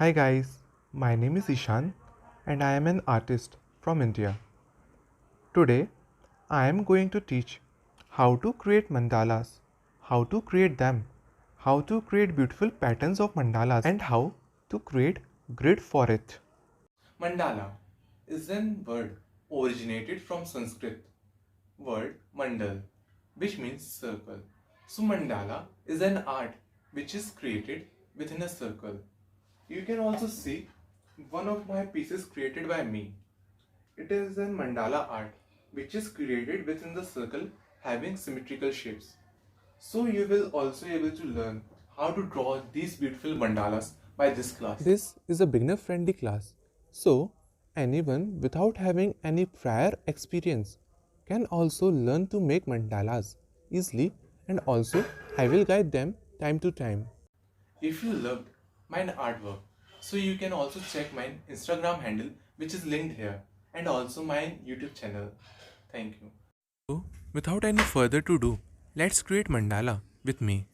Hi guys, my name is Ishan and I am an artist from India. Today I am going to teach how to create mandalas, how to create them, how to create beautiful patterns of mandalas and how to create grid for it. Mandala is a word originated from Sanskrit word mandal, which means circle. So mandala is an art which is created within a circle. You can also see one of my pieces created by me. It is a mandala art which is created within the circle having symmetrical shapes. So you will also able to learn how to draw these beautiful mandalas by this class. This is a beginner friendly class, so anyone without having any prior experience can also learn to make mandalas easily, and also I will guide them time to time. If you loved my artwork, so you can also check my Instagram handle which is linked here and also my YouTube channel. Thank you. So, without any further to do, let's create mandala with me.